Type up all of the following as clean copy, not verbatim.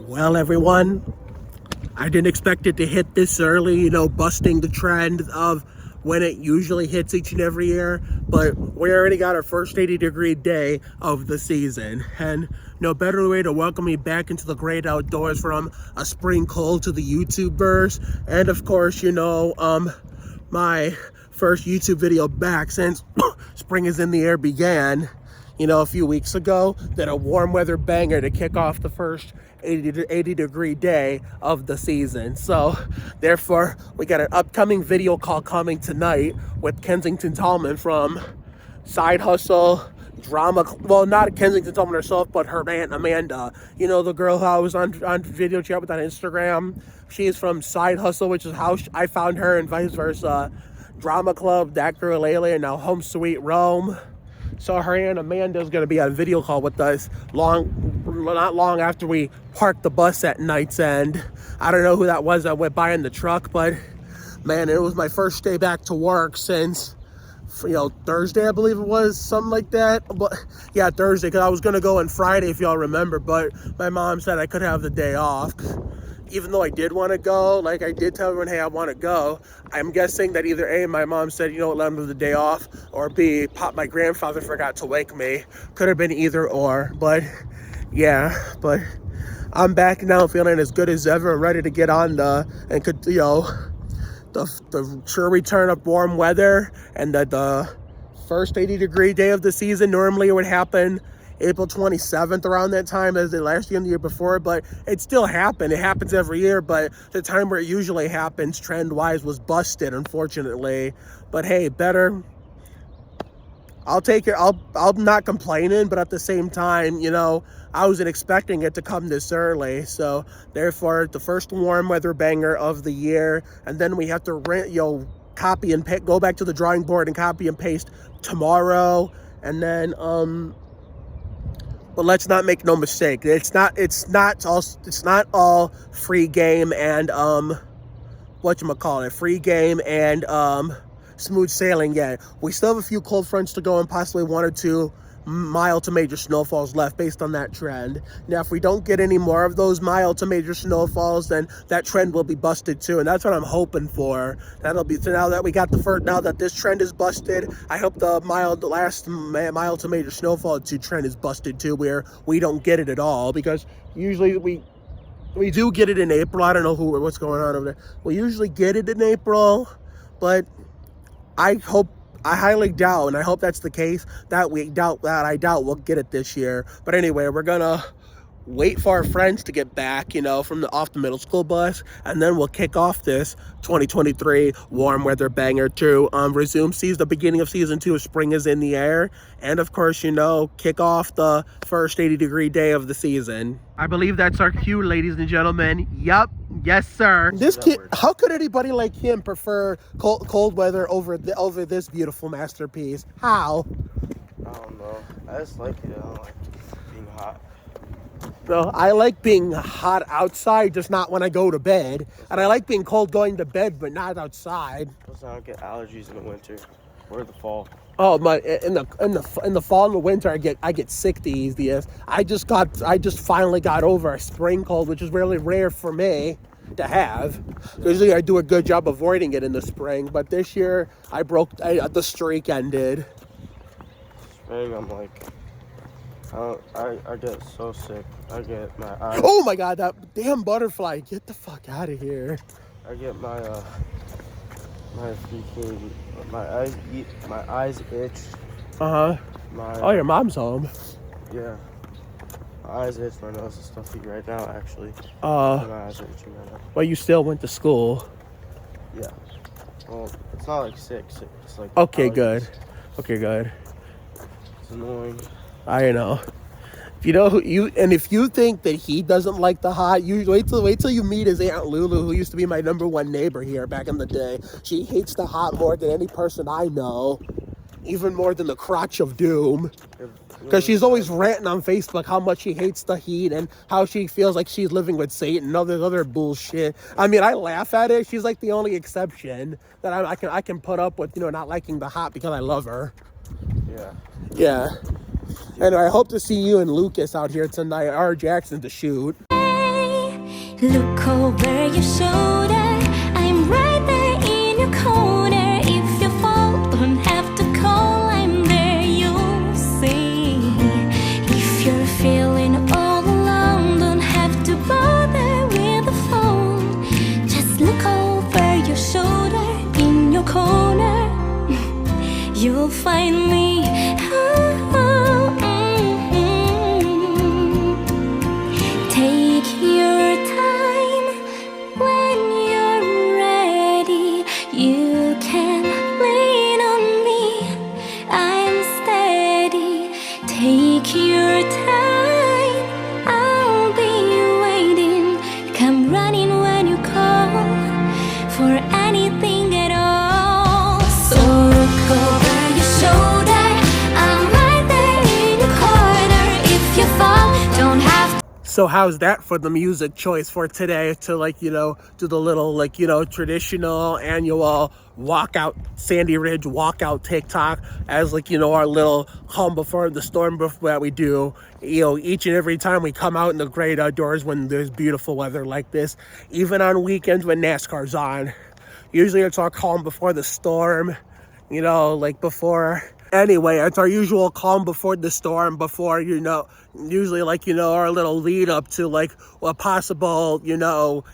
Well, everyone, I didn't expect it to hit this early, busting the trend of when it usually hits each and every year, but we already got our first 80-degree day of the season, and no better way to welcome me back into the great outdoors from a spring cold to the YouTubers, and of course, my first YouTube video back since spring is in the air began, a few weeks ago, that a warm weather banger to kick off the first 80 degree day of the season. So therefore, we got an upcoming video call coming tonight with Kensington Tallman from Side Hustle Drama. Well, not Kensington Tallman herself, but her aunt Amanda. The girl who I was on video chat with on Instagram. She's from Side Hustle, which is how I found her, and vice versa. Drama Club, that girl Layla, and now Home Sweet Rome. So her aunt Amanda's going to be on video call with us not long after we parked the bus at Night's End. I don't know who that was that went by in the truck, but man, it was my first day back to work since, Thursday, I believe it was, something like that. But yeah, Thursday, because I was going to go on Friday, if y'all remember, but my mom said I could have the day off. Even though I did want to go, like I did tell everyone, hey, I want to go. I'm guessing that either A, my mom said, let me have the day off, or B, my grandfather forgot to wake me. Could have been either or, but yeah, but I'm back now feeling as good as ever, ready to get on the sure return of warm weather, and the first 80-degree day of the season. Normally it would happen April 27th, around that time, as it last year and the year before, but it still happened. It happens every year, but the time where it usually happens, trend-wise, was busted, unfortunately. But hey, better. I'll take it. I'm not complaining, but at the same time, I wasn't expecting it to come this early. So therefore, the first warm weather banger of the year, and then we have to copy and go back to the drawing board and copy and paste tomorrow, and then But let's not make no mistake. It's not all free game and free game and smooth sailing yet. We still have a few cold fronts to go and possibly 1 or 2 mild to major snowfalls left based on that trend. Now, if we don't get any more of those mild to major snowfalls, then that trend will be busted too, and that's what I'm hoping for. That'll be, so now that we got now that this trend is busted, I hope the last mild to major snowfall trend is busted too, where we don't get it at all, because usually we do get it in April. I don't know what's going on over there. We usually get it in April, but I highly doubt, and I hope that's the case, I doubt we'll get it this year. But anyway, we're gonna wait for our friends to get back, from off the middle school bus, and then we'll kick off this 2023 warm weather banger to resume the beginning of season 2 of Spring is in the Air, and of course, kick off the first 80-degree day of the season. I believe that's our cue, ladies and gentlemen. Yup. Yes, sir. This kid, how could anybody like him prefer cold weather over this beautiful masterpiece? How? I don't know. I just like it. I don't like being hot. No, I like being hot outside, just not when I go to bed. And I like being cold going to bed, but not outside. Plus, I don't get allergies in the winter or the fall. Oh my! In the fall and the winter, I get sick the easiest. I just finally got over a spring cold, which is really rare for me to have. Usually, I do a good job avoiding it in the spring, but this year the streak ended. Spring, I'm like, I get so sick. I get my eyes. Oh my God! That damn butterfly! Get the fuck out of here! I get my eyes itch. Oh, your mom's home. Yeah. My eyes itch, my nose is stuffy right now, actually. My eyes are itching right now. Well, you still went to school. Yeah. Well, it's not like sick. It's like Okay, allergies. good. Okay, good. It's annoying. I know. If you think that he doesn't like the hot, you wait till you meet his Aunt Lulu, who used to be my number 1 neighbor here back in the day. She hates the hot more than any person I know, even more than the crotch of doom. Because she's always ranting on Facebook how much she hates the heat and how she feels like she's living with Satan and other bullshit. I mean, I laugh at it. She's like the only exception that I can put up with, not liking the hot, because I love her. Yeah. Yeah. And I hope to see you and Lucas out here tonight, or Jackson, to shoot. Look over your shoulder, I'm right there in your corner. If you fall, don't have to call, I'm there, you'll see. If you're feeling all alone, don't have to bother with the phone. Just look over your shoulder in your corner. You'll find me. Take your time when you're ready. You can lean on me, I'm steady. Take your time, I'll be waiting. Come running when you call for anything at all. So look over your shoulder, I'm right there in your corner. If you fall, don't have to. So how's that for the music choice for today to, like, you know, do the little, like, you know, traditional annual walkout, Sandy Ridge walkout TikTok as, like, you know, our little calm before the storm that we do, you know, each and every time we come out in the great outdoors when there's beautiful weather like this, even on weekends when NASCAR's on. Usually it's our calm before the storm, you know, like before. Anyway, it's our usual calm before the storm, before, you know, usually, like, you know, our little lead up to, like, a possible, you know,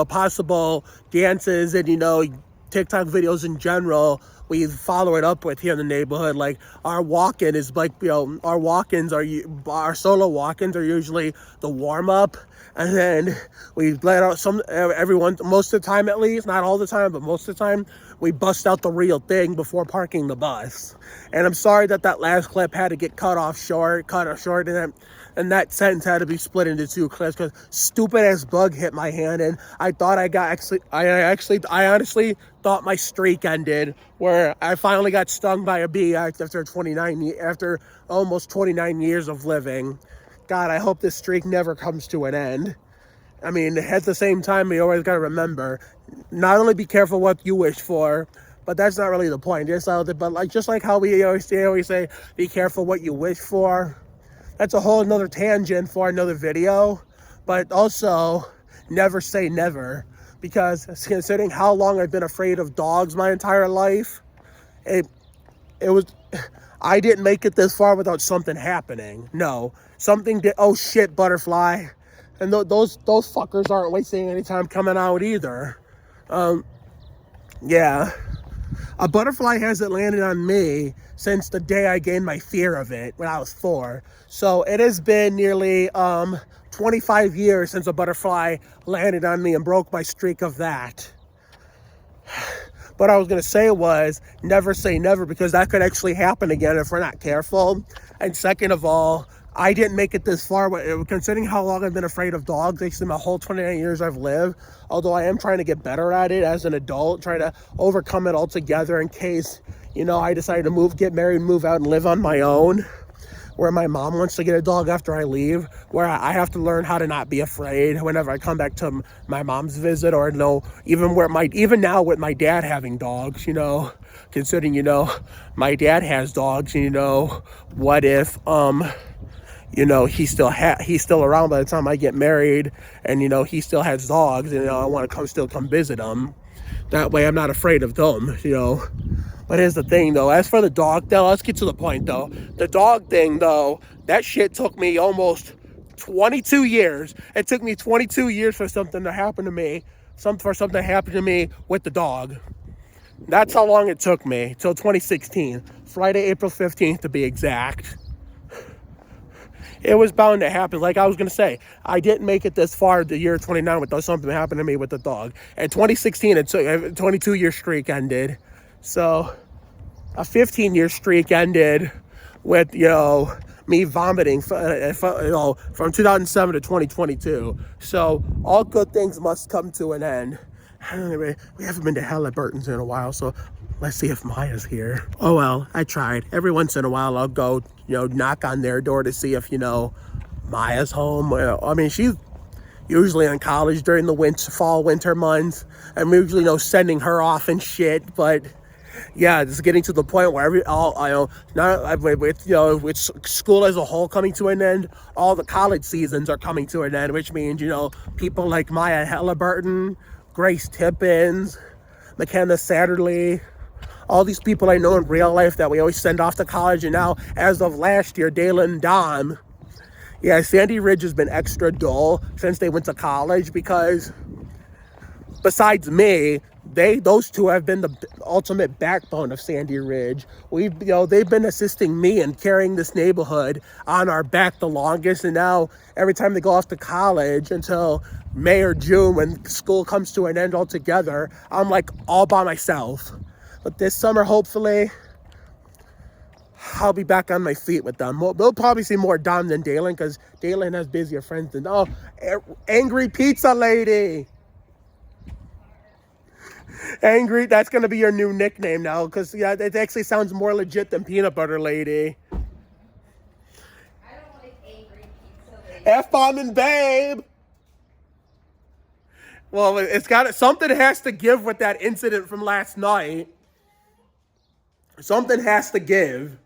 possible dances and, you know, TikTok videos in general. We follow it up with here in the neighborhood. Like, our walk-in is, like, you know, our solo walk-ins are usually the warm-up. And then we let out most of the time at least, not all the time, but most of the time, we bust out the real thing before parking the bus. And I'm sorry that last clip had to get cut short, and that sentence had to be split into two clips because stupid ass bug hit my hand, and I honestly thought my streak ended, where I finally got stung by a bee after almost 29 years of living. God, I hope this streak never comes to an end. I mean, at the same time, you always got to remember, not only be careful what you wish for, but that's not really the point. Just like how we always say, be careful what you wish for. That's a whole another tangent for another video. But also, never say never. Because considering how long I've been afraid of dogs my entire life, I didn't make it this far without something happening. No, something did. Oh shit, butterfly. And those fuckers aren't wasting any time coming out either. Yeah. A butterfly hasn't landed on me since the day I gained my fear of it when I was 4. So it has been nearly 25 years since a butterfly landed on me and broke my streak of that. What I was going to say was, never say never, because that could actually happen again if we're not careful. And second of all, I didn't make it this far, considering how long I've been afraid of dogs, actually my whole 29 years I've lived, although I am trying to get better at it as an adult, trying to overcome it altogether in case, you know, I decide to get married, move out, and live on my own, where my mom wants to get a dog after I leave, where I have to learn how to not be afraid whenever I come back to my mom's visit, or no, even now with my dad having dogs, you know, considering, you know, my dad has dogs, and, you know, what if, you know, he's still around by the time I get married, and, you know, he still has dogs, and, you know, I want to still come visit him. That way I'm not afraid of them, you know. But here's the thing, though. As for the dog, though, let's get to the point, though. The dog thing, though, that shit took me almost 22 years. It took me 22 years for something to happen to me, with the dog. That's how long it took me, till 2016. Friday, April 15th, to be exact. It was bound to happen. Like I was going to say, I didn't make it this far, the year 29, without something happened to me with the dog. And 2016, it took a 22-year streak ended. So a 15-year streak ended with, you know, me vomiting, you know, from 2007 to 2022. So all good things must come to an end. Anyway, we haven't been to Halliburton's in a while, so let's see if Maya's here. Oh well, I tried. Every once in a while I'll go, you know, knock on their door to see if, you know, Maya's home. I mean, she's usually in college during the fall, winter months. I'm usually, you know, sending her off and shit, but Yeah, it's getting to the point where with school as a whole coming to an end, all the college seasons are coming to an end, which means, people like Maya Halliburton, Grace Tippins, McKenna Satterley, all these people I know in real life that we always send off to college, and now, as of last year, Dalen Dom. Yeah, Sandy Ridge has been extra dull since they went to college because, besides me, those two have been the ultimate backbone of Sandy Ridge. They've been assisting me in carrying this neighborhood on our back the longest, and now every time they go off to college until May or June when school comes to an end altogether, I'm like all by myself. But this summer, hopefully, I'll be back on my feet with them. We'll probably see more Dom than Dalen because Dalen has busier friends than... Oh, Angry Pizza Lady. Angry, that's going to be your new nickname now because, yeah, it actually sounds more legit than Peanut Butter Lady. I don't like Angry Pizza Lady. F-bomb and babe. Well, something has to give with that incident from last night. Something has to give.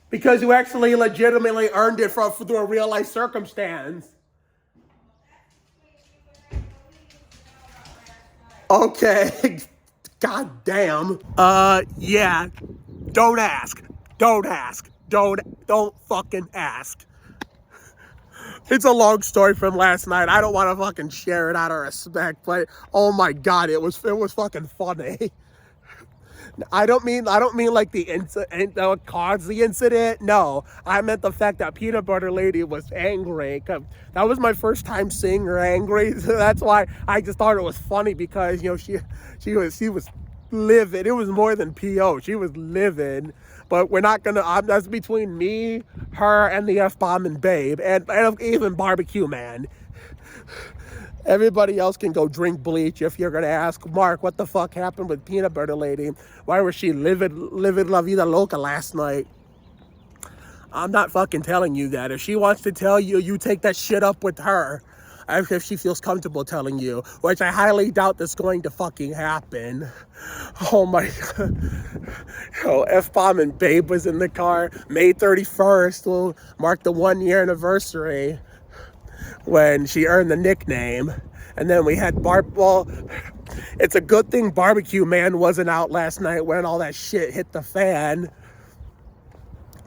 Because you actually legitimately earned it through a real life circumstance. Okay. God damn. Yeah. Don't ask. Don't ask. Don't fucking ask. It's a long story from last night. I don't want to fucking share it out of respect, but oh my god, it was fucking funny. I don't mean like the incident that caused the incident. No, I meant the fact that Peanut Butter Lady was angry. That was my first time seeing her angry. So that's why I just thought it was funny because she was livid. It was more than PO. She was livid. But we're not gonna. That's between me, her, and the F-bomb and babe, and even Barbecue Man. Everybody else can go drink bleach if you're gonna ask Mark what the fuck happened with Peanut Butter Lady. Why was she livid la vida loca last night? I'm not fucking telling you that. If she wants to tell you, you take that shit up with her. If she feels comfortable telling you, which I highly doubt that's going to fucking happen. Oh my god. F-bomb and babe was in the car. May 31st will mark the 1 year anniversary when she earned the nickname. And then we had it's a good thing Barbecue Man wasn't out last night when all that shit hit the fan.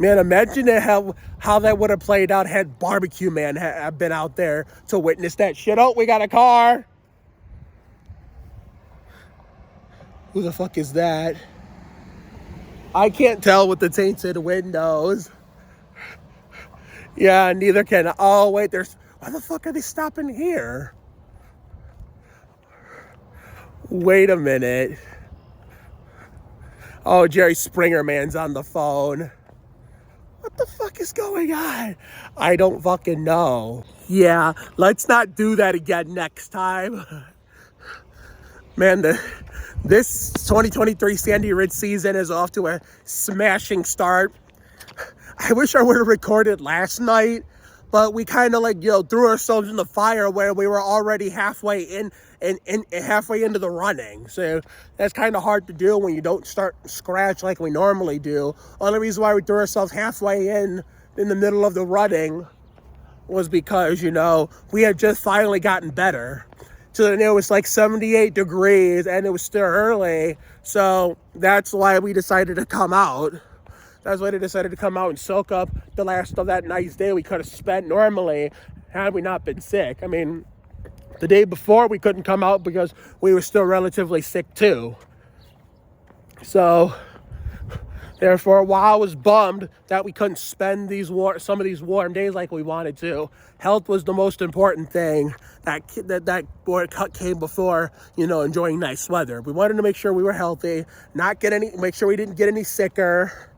Man, imagine how that would have played out had Barbecue Man have been out there to witness that shit. Oh, we got a car. Who the fuck is that? I can't tell with the tainted windows. Yeah, neither can I. Oh, wait, why the fuck are they stopping here? Wait a minute. Oh, Jerry Springer Man's on the phone. What the fuck is going on? I don't fucking know. Yeah, let's not do that again next time. Man, this 2023 Sandy Ridge season is off to a smashing start. I wish I would have recorded last night, but we kind of threw ourselves in the fire where we were already halfway halfway into the running. So that's kind of hard to do when you don't start from scratch like we normally do. Only reason why we threw ourselves halfway in the middle of the running was because, we had just finally gotten better. So it was like 78 degrees and it was still early. So that's why we decided to come out. That's why they decided to come out and soak up the last of that nice day we could have spent normally had we not been sick. I mean, the day before we couldn't come out because we were still relatively sick too. So, therefore, while I was bummed that we couldn't spend some of these warm days like we wanted to, health was the most important thing that came before, enjoying nice weather. We wanted to make sure we were healthy, make sure we didn't get any sicker,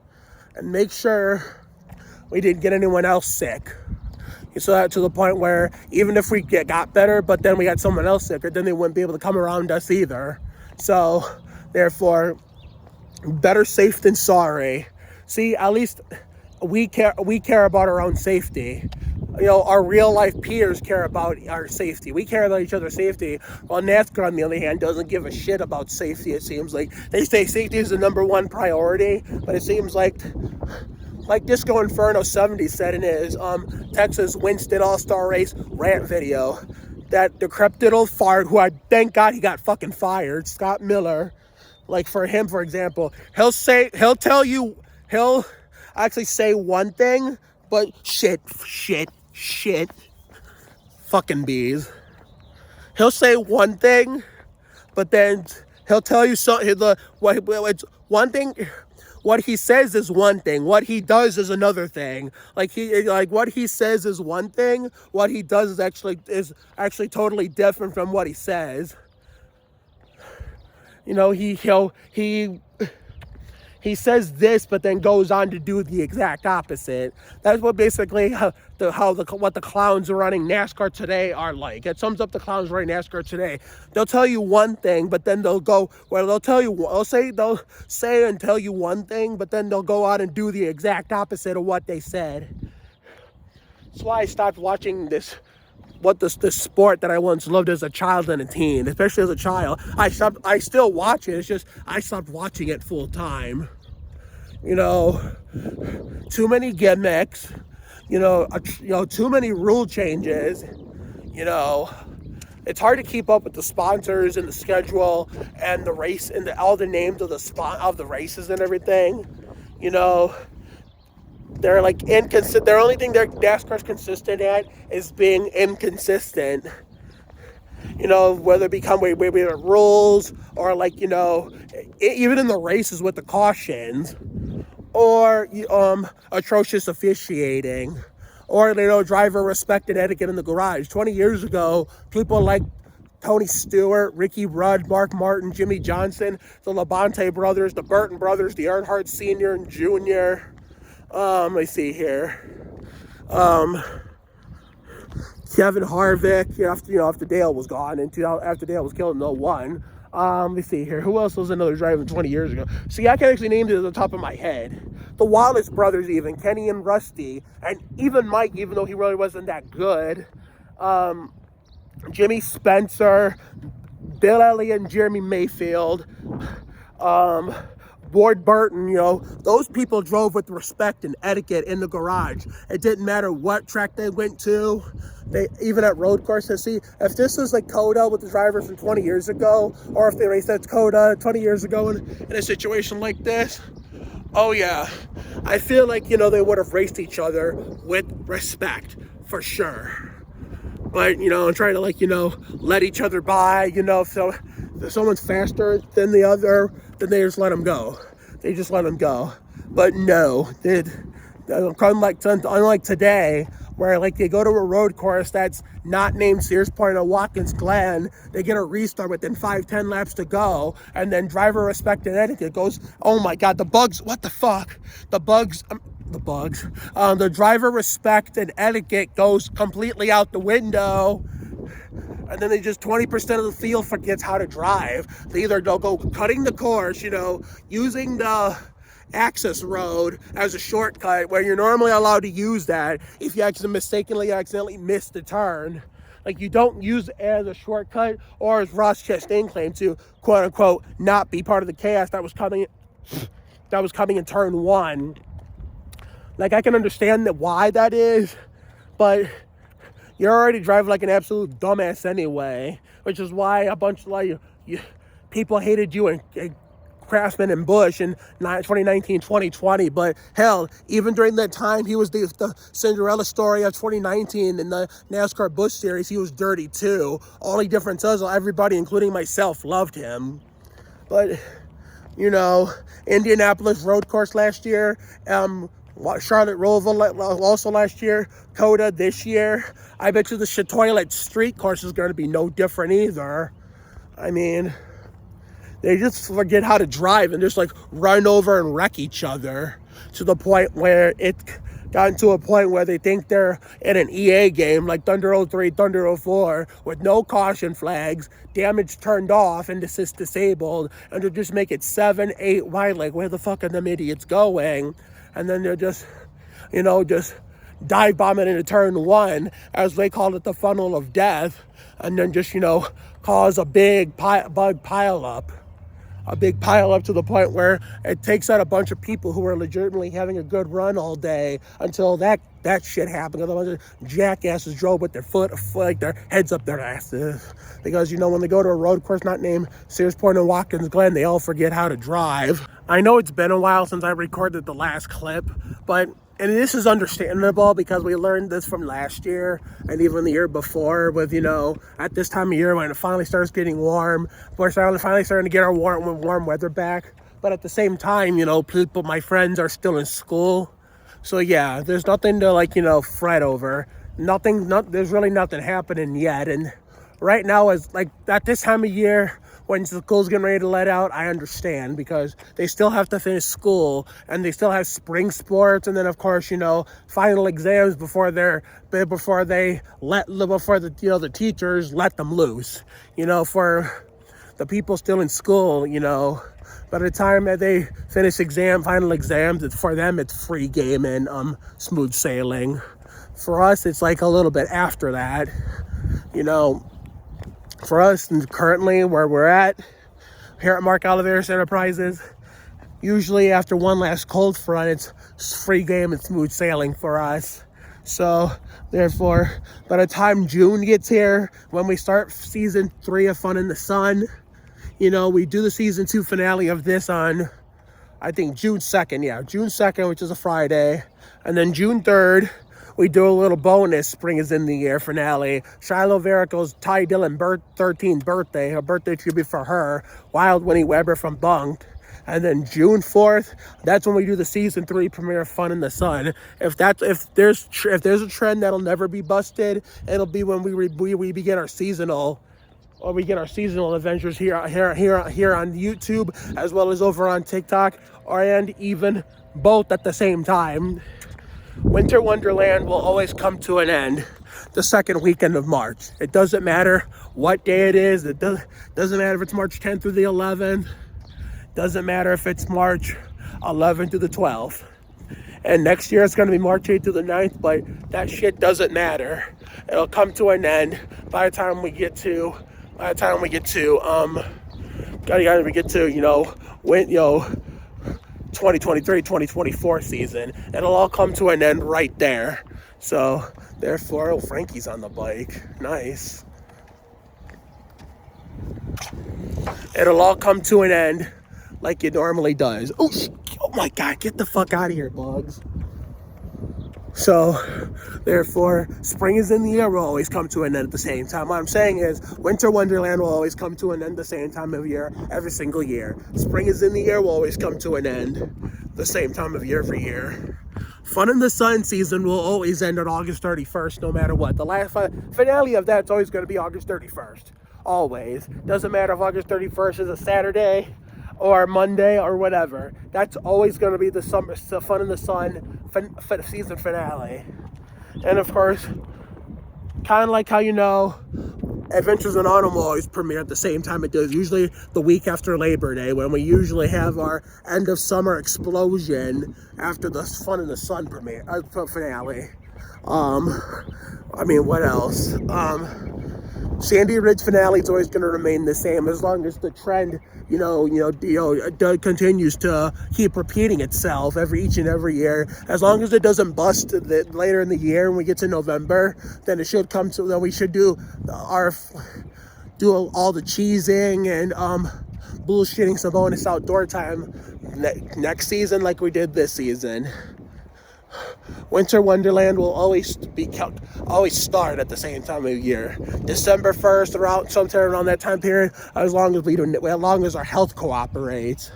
and make sure we didn't get anyone else sick. So that to the point where even if we got better, but then we got someone else sicker, then they wouldn't be able to come around us either. So, therefore, better safe than sorry. See, at least we care about our own safety. our real life peers care about our safety. We care about each other's safety. While NASCAR, on the other hand, doesn't give a shit about safety. It seems like they say safety is the #1 priority, but it seems like Disco Inferno 70 said in his Texas Winston All-Star Race rant video, that decrepit old fart, who I thank God he got fucking fired, Scott Miller. Like, for him, for example, he'll actually say one thing, but shit, fucking bees. He'll say one thing, but then he'll tell you something. It's one thing. What he says is one thing. What he does is another thing. Like what he says is one thing. What he does is actually totally different from what he says. He says this, but then goes on to do the exact opposite. That's what basically what the clowns running NASCAR today are like. It sums up the clowns running NASCAR today. They'll tell you one thing, but then they'll say and tell you one thing, but then they'll go out and do the exact opposite of what they said. That's why I stopped watching this sport that I once loved as a child and a teen, especially as a child. I still watch it. It's just I stopped watching it full time. Too many gimmicks. Too many rule changes. It's hard to keep up with the sponsors and the schedule and the race and all the names of the races and everything. They're like inconsistent. The only thing NASCAR's consistent at is being inconsistent. Whether it become maybe the rules or even in the races with the cautions, or atrocious officiating, or driver respect and etiquette in the garage. 20 years ago, people like Tony Stewart, Ricky Rudd, Mark Martin, Jimmy Johnson, the Labonte brothers, the Burton brothers, the Earnhardt Sr. and Jr. Let me see here. Kevin Harvick, after Dale was gone, and after Dale was killed in 01. Let me see here. Who else was another driver 20 years ago? See, I can actually name it at the top of my head. The Wallace brothers, even Kenny and Rusty, and even Mike, even though he really wasn't that good. Jimmy Spencer, Bill Elliott, and Jeremy Mayfield. Ward Burton, those people drove with respect and etiquette in the garage. It didn't matter what track they went to. Even at road courses. See, if this was like Coda with the drivers from 20 years ago, or if they raced at Coda 20 years ago in a situation like this, oh yeah, I feel like, they would have raced each other with respect, for sure. But, trying to let each other by, so if someone's faster than the other, then they just let them go. But no, unlike today, where they go to a road course that's not named Sears Point or Watkins Glen, they get a restart within 5-10 laps to go, and then driver respect and etiquette goes, oh my God, the bugs, what the fuck? The driver respect and etiquette goes completely out the window. And then 20% of the field forgets how to drive. They'll go cutting the course, using the access road as a shortcut where you're normally allowed to use that if you accidentally miss the turn. You don't use it as a shortcut, or as Ross Chastain claimed to, quote unquote, not be part of the chaos that was coming in turn 1. I can understand why that is, but you're already driving like an absolute dumbass anyway, which is why a bunch of people hated you and Craftsman and Bush in 2019, 2020. But hell, even during that time, he was the Cinderella story of 2019 in the NASCAR Bush Series. He was dirty too. Only difference is everybody, including myself, loved him. But Indianapolis road course last year, Charlotte Roval also last year, Coda this year. I bet you the Chatoilet Street course is going to be no different either. I mean, they just forget how to drive and just run over and wreck each other to the point where it gotten to a point where they think they're in an EA game like Thunder 03, Thunder 04 with no caution flags, damage turned off and assist disabled, and they'll just make it 7, 8 wide. Where the fuck are them idiots going? And then they're just dive bomb it into turn one, as they call it, the funnel of death, and then just, cause a big bug pile up. A big pile up to the point where it takes out a bunch of people who are legitimately having a good run all day until that shit happened. A bunch of jackasses drove with their foot like their heads up their asses. Because, when they go to a road course not named Sears Point and Watkins Glen, they all forget how to drive. I know it's been a while since I recorded the last clip, and this is understandable because we learned this from last year and even the year before with, at this time of year when it finally starts getting warm, we're finally starting to get our warm weather back. But at the same time, my friends are still in school. So yeah, there's nothing to fret over. There's really nothing happening yet. And right now is at this time of year, when school's getting ready to let out, I understand because they still have to finish school and they still have spring sports, and then of course final exams before the teachers let them loose. For the people still in school, by the time that they finish final exams, for them it's free game and smooth sailing. For us, it's a little bit after that, For us, currently where we're at here at Mark Oliveris Enterprises, usually after one last cold front, it's free game and smooth sailing for us. So therefore, by the time June gets here, when we start season 3 of Fun in the Sun, we do the season 2 finale of this on, I think, June 2nd. Yeah, June 2nd, which is a Friday. And then June 3rd, we do a little bonus Spring is in the Air finale. Shiloh Verico's Ty Dillon 13th birthday. Her birthday tribute for her. Wild Winnie Weber from Bunked. And then June 4th, that's when we do the season 3 premiere of Fun in the Sun. If there's a trend that'll never be busted, it'll be when we begin our seasonal. Or we get our seasonal adventures here on YouTube, as well as over on TikTok, and even both at the same time. Winter Wonderland will always come to an end the second weekend of March. It doesn't matter what day it is. It doesn't matter if it's March 10th through the 11th. Doesn't matter if it's March 11th through the 12th. And next year it's going to be March 8th through the 9th, but that shit doesn't matter. It'll come to an end by the time we get to 2023, 2024 season. It'll all come to an end right there. So therefore, Frankie's on the bike. Nice. It'll all come to an end like it normally does. Oh my God, get the fuck out of here, bugs. So, therefore, spring is in the air will always come to an end at the same time. What I'm saying is, Winter Wonderland will always come to an end the same time of year every single year. Spring is in the air will always come to an end the same time of year every year. Fun in the Sun season will always end on August 31st, no matter what. The last finale of that's always going to be August 31st. Always. Doesn't matter if August 31st is a Saturday or Monday or whatever. That's always going to be the Fun in the Sun season finale. And of course, kind of like how Adventures in Autumn will always premiere at the same time it does, usually the week after Labor Day, when we usually have our end of summer explosion after the Fun in the Sun finale. What else? Sandy Ridge finale is always going to remain the same as long as the trend, continues to keep repeating itself each and every year. As long as it doesn't bust later in the year when we get to November, then we should do all the cheesing and bullshitting some bonus outdoor time next season like we did this season. Winter Wonderland will always start at the same time of year, December 1st, sometime around that time period, as long as our health cooperates.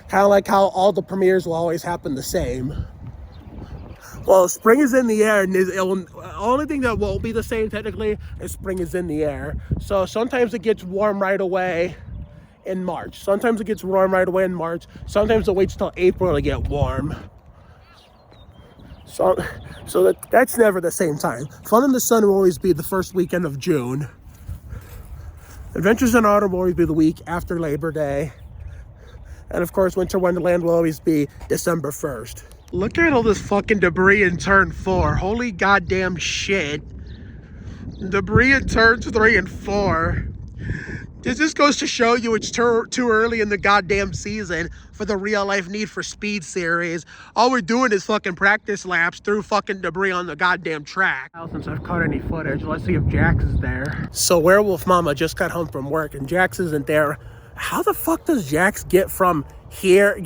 Kind of like how all the premieres will always happen the same. Well, spring is in the air, and the only thing that won't be the same technically is spring is in the air. So sometimes it gets warm right away in March. Sometimes it waits till April to get warm. So that's never the same time. Fun in the Sun will always be the first weekend of June. Adventures in Autumn will always be the week after Labor Day. And of course, Winter Wonderland will always be December 1st. Look at all this fucking debris in turn 4. Holy goddamn shit. Debris in turns 3 and 4. This just goes to show you it's too early in the goddamn season for the real life Need for Speed series. All we're doing is fucking practice laps through fucking debris on the goddamn track. Since I've caught any footage, let's see if Jax is there. So Werewolf Mama just got home from work and Jax isn't there. How the fuck does Jax get from here,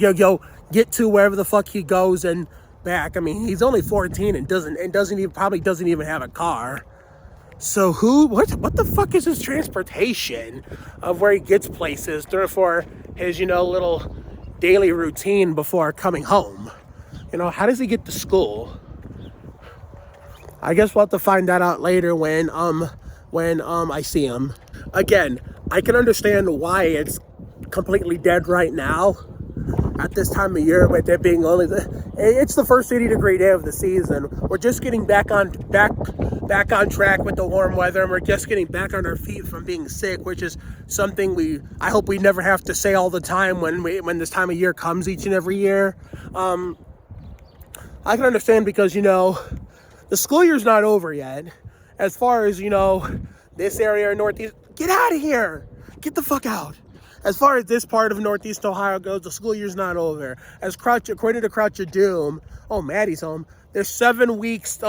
get to wherever the fuck he goes and back? I mean, he's only 14 and probably doesn't even have a car. So what the fuck is his transportation of where he gets places for his, little daily routine before coming home? How does he get to school? I guess we'll have to find that out later when I see him. Again, I can understand why it's completely dead right now at this time of year, with it being it's the first 80-degree day of the season. We're just getting back on track with the warm weather, and we're just getting back on our feet from being sick, which is something I hope we never have to say all the time when this time of year comes each and every year. I can understand because the school year's not over yet. As far as this area in Northeast, get out of here, get the fuck out. As far as this part of Northeast Ohio goes, the school year's not over. According to Crouch of Doom, oh, Maddie's home, there's 7 weeks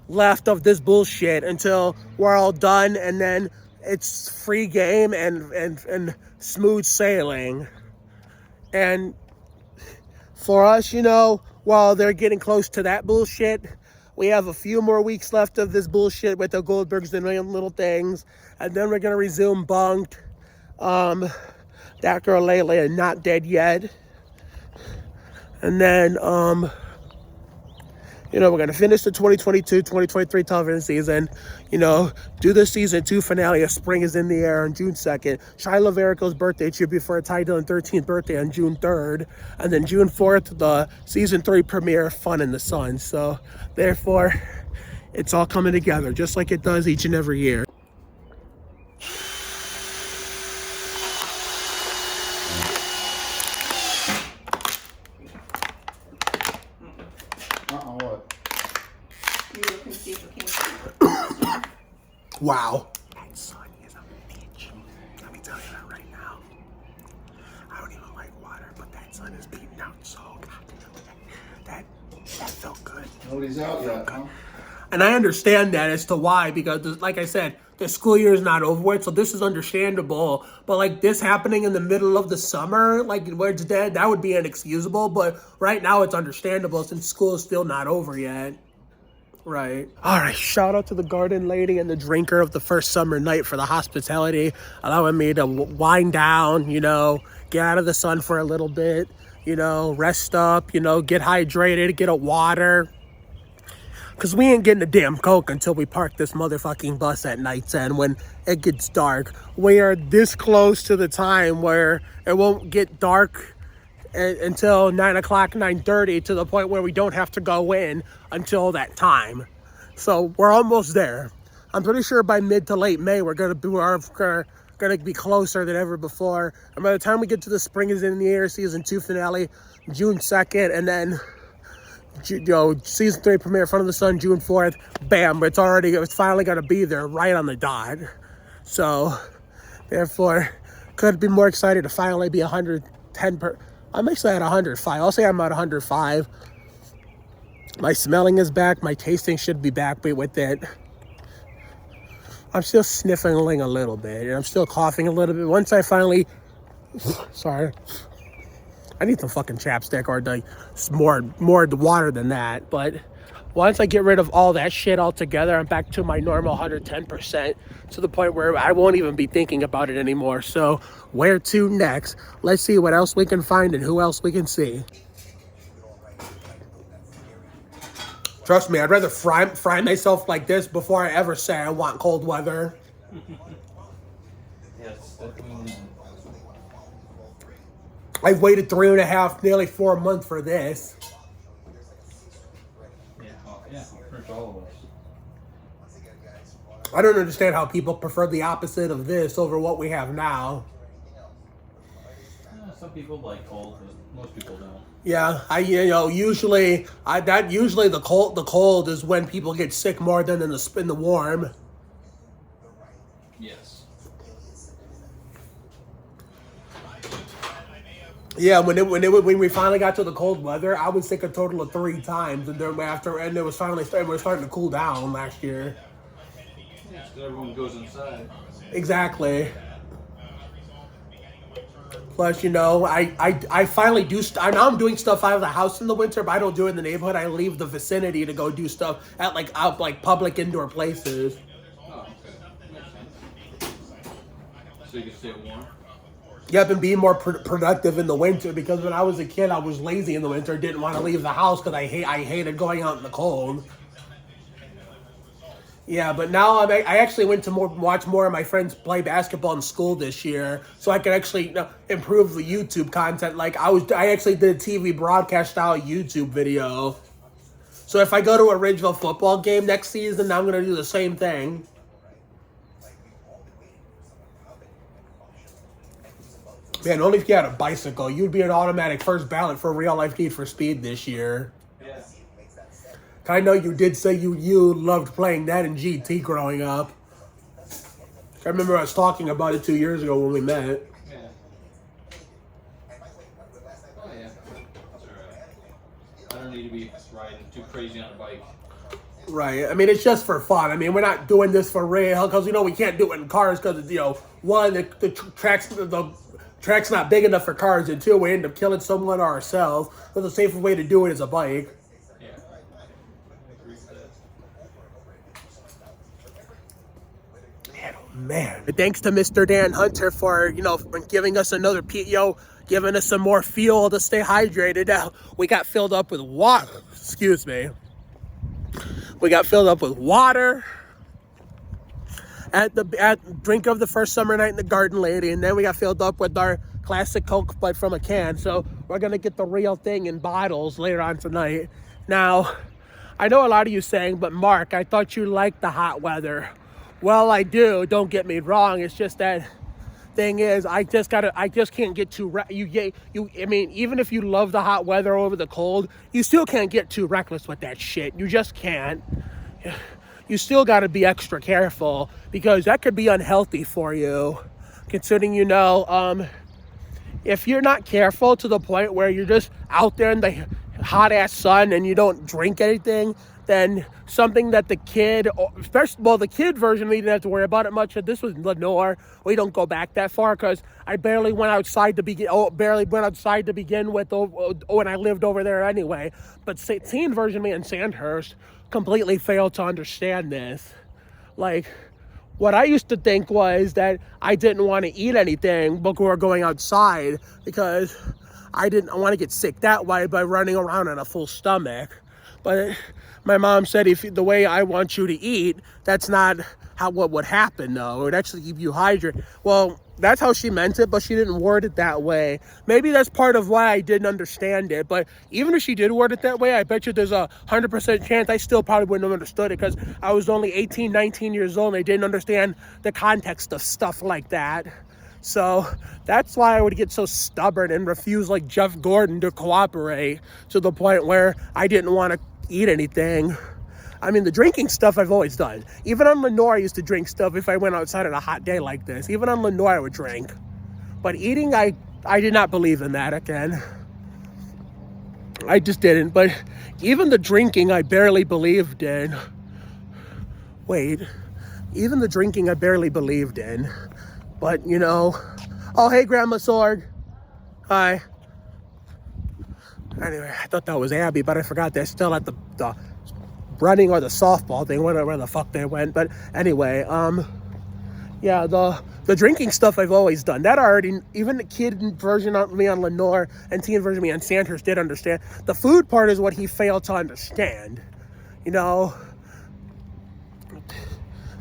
left of this bullshit until we're all done, and then it's free game and smooth sailing. And for us, while they're getting close to that bullshit, we have a few more weeks left of this bullshit with the Goldbergs and little things, and then we're gonna resume Bunked. That girl Layla not dead yet. And then we're gonna finish the 2022-2023 television season, do the season 2 finale of Spring is in the Air on June 2nd. Shia LaVerico's birthday tribute for a Ty Dillon 13th birthday on June 3rd, and then June 4th the season 3 premiere, Fun in the Sun. So therefore it's all coming together just like it does each and every year. Wow. That sun is a bitch. Let me tell you that right now. I don't even like water, but that sun is beating out so goddamn. That felt good. Nobody's out yet, huh? And I understand that as to why, because like I said, the school year is not over with, so this is understandable. But like this happening in the middle of the summer, like where it's dead, that would be inexcusable. But right now it's understandable since school is still not over yet. Right. All right. Shout out to the garden lady and the drinker of the first summer night for the hospitality, allowing me to wind down, get out of the sun for a little bit, rest up, get hydrated, get a water. Because we ain't getting a damn Coke until we park this motherfucking bus at night's end when it gets dark. We are this close to the time where it won't get dark until 9 o'clock, 9:30, to the point where we don't have to go in until that time. So we're almost there. I'm pretty sure by mid to late May, we're going to be closer than ever before. And by the time we get to the Spring is in the Air season 2 finale, June 2nd, and then season 3 premiere, Front of the Sun, June 4th, bam, it's finally going to be there right on the dot. So therefore, could be more excited to finally be 110 I'm actually at 105. I'll say I'm at 105. My smelling is back. My tasting should be back with it. I'm still sniffing a little bit, and I'm still coughing a little bit. Once I finally, sorry, I need some fucking chapstick or more water than that. But once I get rid of all that shit altogether, I'm back to my normal 110%, to the point where I won't even be thinking about it anymore. So where to next? Let's see what else we can find and who else we can see. Trust me, I'd rather fry myself like this before I ever say I want cold weather. Yes, I've waited 3.5, nearly 4 months for this. Yeah, for all of us. I don't understand how people prefer the opposite of this over what we have now. Some Some people like cold, but most people don't. Yeah, usually the cold is when people get sick more than in the warm. Yes. Yeah, when we finally got to the cold weather, I was sick a total of 3 times, and then it was starting to cool down last year. Yeah, so everyone goes inside. Exactly. Plus, I finally do. I'm doing stuff out of the house in the winter, but I don't do it in the neighborhood. I leave the vicinity to go do stuff at out public indoor places. Oh, okay. Makes sense. So you can stay warm? Yep, and be more productive in the winter, because when I was a kid, I was lazy in the winter, didn't want to leave the house because I hated going out in the cold. Yeah, but now I actually went to watch more of my friends play basketball in school this year, so I could actually improve the YouTube content. I actually did a TV broadcast style YouTube video. So if I go to a Ridgeville football game next season, I'm gonna do the same thing. Man, only if you had a bicycle, you'd be an automatic first ballot for Real Life Need for Speed this year. Yeah. I know you did say you loved playing that in GT growing up. I remember us talking about it 2 years ago when we met. Yeah. Oh, yeah. That's alright. I don't need to be riding too crazy on a bike. Right. I mean, it's just for fun. I mean, we're not doing this for real because, we can't do it in cars because, one, the track's not big enough for cars, and two, we end up killing someone or ourselves. So the safer way to do it is a bike. Yeah. Man, thanks to Mr. Dan Hunter for giving us another giving us some more fuel to stay hydrated. Now we got filled up with water. Excuse me. We got filled up with water at drink of the first summer night in the Garden Lady, and then we got filled up with our classic Coke, but from a can. So we're gonna get the real thing in bottles later on tonight. Now, I know a lot of you saying, but Mark, I thought you liked the hot weather. Well, I do. Don't get me wrong. It's just that thing is, I just can't get too I mean, even if you love the hot weather over the cold, you still can't get too reckless with that shit. You just can't. You still got to be extra careful because that could be unhealthy for you. Considering, if you're not careful to the point where you're just out there in the hot ass sun and you don't drink anything, then something that the kid version, we didn't have to worry about it much. This was Lenore. We don't go back that far because I barely went outside to begin with when I lived over there anyway. But teen version me in Sandhurst completely failed to understand this. What I used to think was that I didn't want to eat anything before going outside because I didn't want to get sick that way by running around on a full stomach. But my mom said, if the way I want you to eat, that's not what would happen, though. It would actually keep you hydrated. Well, that's how she meant it, but she didn't word it that way. Maybe that's part of why I didn't understand it. But even if she did word it that way, I bet you there's a 100% chance I still probably wouldn't have understood it because I was only 18, 19 years old and I didn't understand the context of stuff like that. So that's why I would get so stubborn and refuse like Jeff Gordon to cooperate to the point where I didn't want to eat anything. I mean, the drinking stuff I've always done. Even on Lenore, I used to drink stuff if I went outside on a hot day like this. Even on Lenore, I would drink. But eating, I did not believe in that again. I just didn't. But even the drinking, I barely believed in. Wait. Even the drinking, I barely believed in. But, Oh, hey, Grandma Sorg. Hi. Anyway, I thought that was Abby, but I forgot they're still at the running or the softball thing, whatever the fuck they went. But anyway, yeah, the drinking stuff I've always done. That already, even the kid version of me on Lenore and teen version of me on Sandhurst did understand. The food part is what he failed to understand.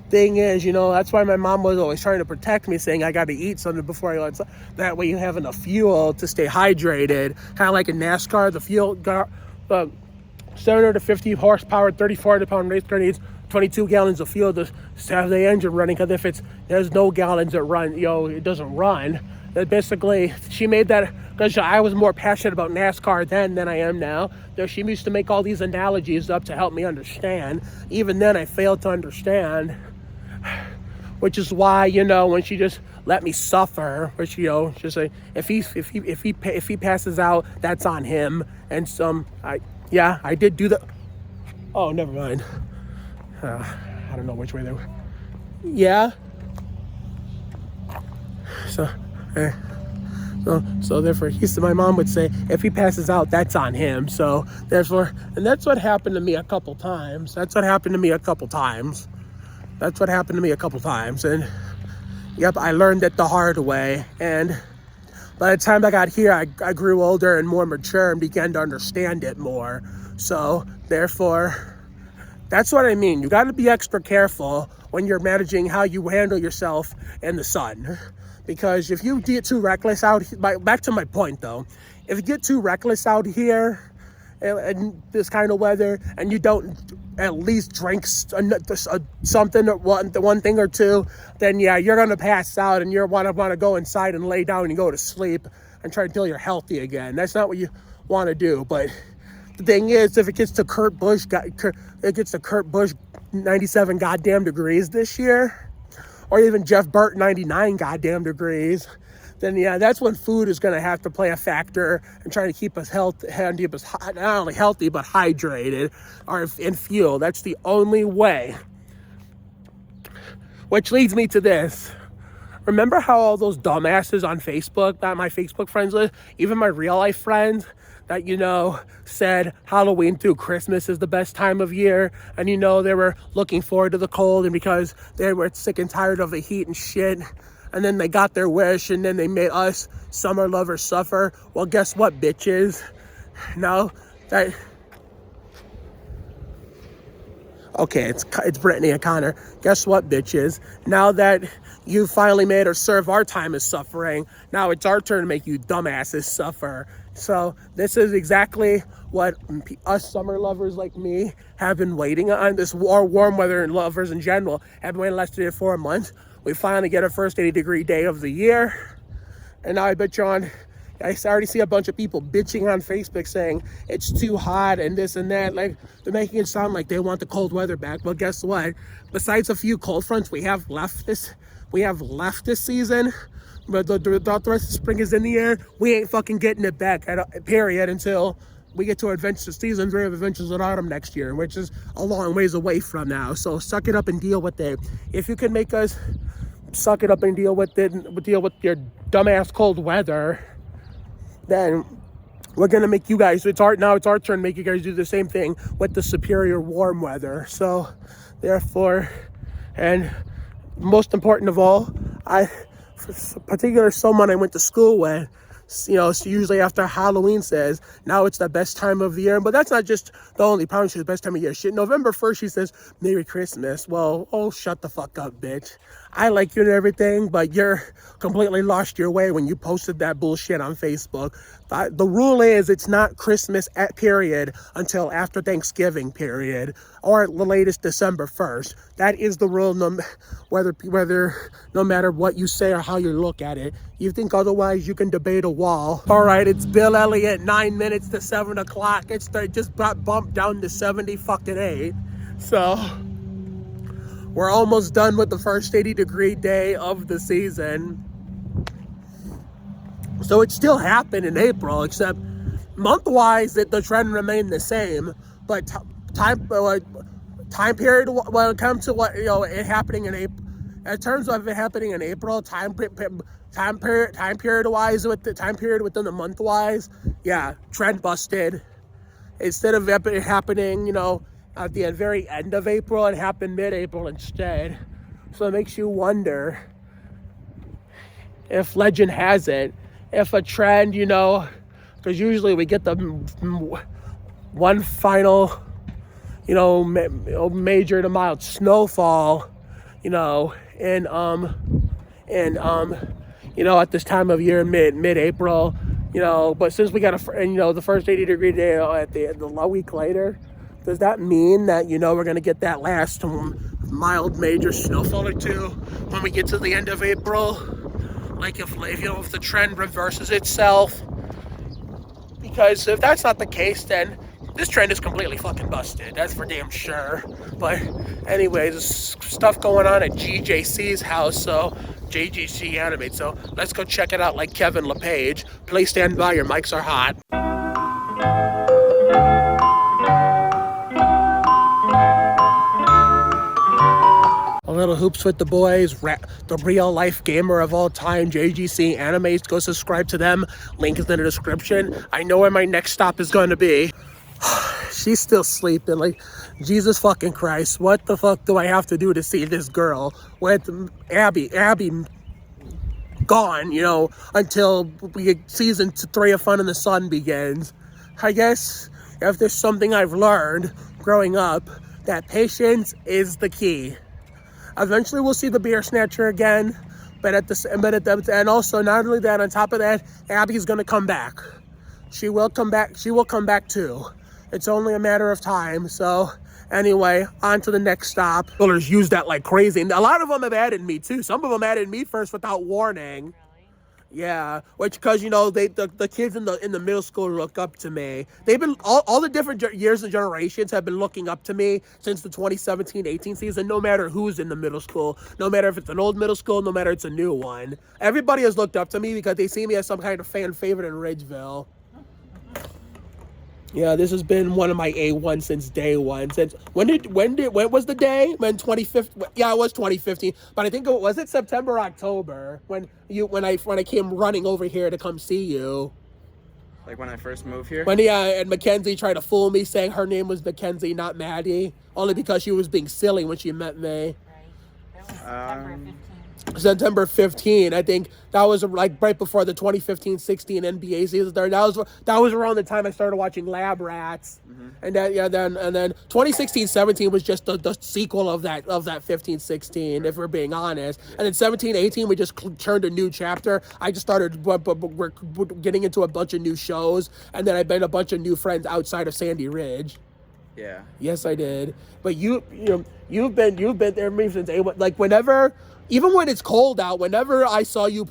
Thing is, that's why my mom was always trying to protect me, saying I got to eat something before I go outside. That way you have enough fuel to stay hydrated. Kind of like in NASCAR, the 750 horsepower, 3,400 pound race car needs 22 gallons of fuel to have the engine running. Because if there's no gallons that run, it doesn't run. That basically, she made that because I was more passionate about NASCAR then than I am now. She used to make all these analogies up to help me understand. Even then, I failed to understand, which is why, when she just let me suffer, which, just say, if he passes out, that's on him. And I did do that. Oh, never mind. I don't know which way they were. Yeah. So therefore, my mom would say, if he passes out, that's on him. So therefore, and that's what happened to me a couple times. And yep, I learned it the hard way. And by the time I got here, I grew older and more mature and began to understand it more. So therefore, that's what I mean. You got to be extra careful when you're managing how you handle yourself in the sun. Because if you get too reckless out, back to my point though, if you get too reckless out here in this kind of weather and you don't at least drink something, or one thing or two, then yeah, you're going to pass out and you're want to go inside and lay down and go to sleep and try until you're healthy again. That's not what you want to do. But the thing is, if it gets to Kurt Busch 97 goddamn degrees this year, or even Jeff Burt 99 goddamn degrees, then yeah, that's when food is going to have to play a factor and trying to keep us healthy, not only healthy but hydrated or in fuel. That's the only way. Which leads me to this. Remember how all those dumbasses on Facebook, not my Facebook friends list, even my real life friends, that, said Halloween through Christmas is the best time of year. And, they were looking forward to the cold and because they were sick and tired of the heat and shit. And then they got their wish and then they made us summer lovers suffer. Well, guess what, bitches? Okay, it's Brittany and Connor. Guess what, bitches? Now that you finally made us serve our time as suffering, now it's our turn to make you dumbasses suffer. So this is exactly what us summer lovers like me have been waiting on. This warm weather and lovers in general have been waiting less than 4 months. We finally get our first 80-degree day of the year. And now I already see a bunch of people bitching on Facebook saying it's too hot and this and that. Like, they're making it sound like they want the cold weather back. Well, guess what? Besides a few cold fronts we have left this season, but the rest of spring is in the air. We ain't fucking getting it back period until we get to adventure seasons. We have Adventures in Autumn next year, which is a long ways away from now. So suck it up and deal with it. If you can make us suck it up and deal with your dumbass cold weather, then we're gonna make you guys. It's our turn to make you guys do the same thing with the superior warm weather. So therefore, and most important of all, particular someone I went to school with, so usually after Halloween says, now it's the best time of the year. But that's not just the only problem. She's the best time of year. Shit, November 1st, she says, Merry Christmas. Well, shut the fuck up, bitch. I like you and everything, but you're completely lost your way when you posted that bullshit on Facebook. The rule is it's not Christmas period until after Thanksgiving period, or at the latest December 1st. That is the rule, no matter what you say or how you look at it. You think otherwise, you can debate a wall. All right, it's Bill Elliott, 9 minutes to 7 o'clock. It just got bumped down to 78. So we're almost done with the first 80-degree day of the season. So it still happened in April, except month-wise, the trend remained the same. But time period, when it comes to it happening in April, in terms of it happening in April, time period wise, with the time period within the month wise, yeah, trend busted. Instead of it happening, at the very end of April, it happened mid-April instead. So it makes you wonder if legend has it, if a trend, because usually we get the one final, major to mild snowfall, at this time of year, mid-April, but since we got the first 80-degree day at the week later, does that mean that, we're going to get that last mild major snowfall or two when we get to the end of April? Like if the trend reverses itself Because if that's not the case, then this trend is completely fucking busted. That's for damn sure. But anyways, there's stuff going on at GJC's house, so GJC Animates. So let's go check it out like Kevin LePage. Please stand by, your mics are hot. A little hoops with the boys, the real life gamer of all time, JGC Animates. Go subscribe to them. Link is in the description. I know where my next stop is going to be. She's still sleeping. Like, Jesus fucking Christ. What the fuck do I have to do to see this girl with Abby gone, you know, until season 3 of Fun in the Sun begins? I guess if there's something I've learned growing up, that patience is the key. Eventually, we'll see the beer snatcher again, and also not only that, on top of that, Abby's gonna come back. She will come back. She will come back too. It's only a matter of time. So anyway, on to the next stop. Builders use that like crazy, and a lot of them have added me too. Some of them added me first without warning. Yeah, which because you know the kids in the middle school look up to me. They've been all the different years and generations have been looking up to me since the 2017-18 season. No matter who's in the middle school, no matter if it's an old middle school, no matter it's a new one, everybody has looked up to me because they see me as some kind of fan favorite in Ridgeville. Yeah, this has been one of my A1 since day one. Since when was the day? When 2015? Yeah, it was 2015. But I think was it September or October when I came running over here to come see you. Like when I first moved here? When and Mackenzie tried to fool me saying her name was Mackenzie, not Maddie, only because she was being silly when she met me. September 15. I think that was like right before the 2015-16 NBA season started. That was around the time I started watching Lab Rats. And then 2016-17 was just the sequel of that 15-16, if we're being honest. And then 17-18 we just turned a new chapter. I just started we're getting into a bunch of new shows, and then I made a bunch of new friends outside of Sandy Ridge. Yeah. Yes, I did. But you've been there with me since A1. Like whenever, even when it's cold out, whenever I see you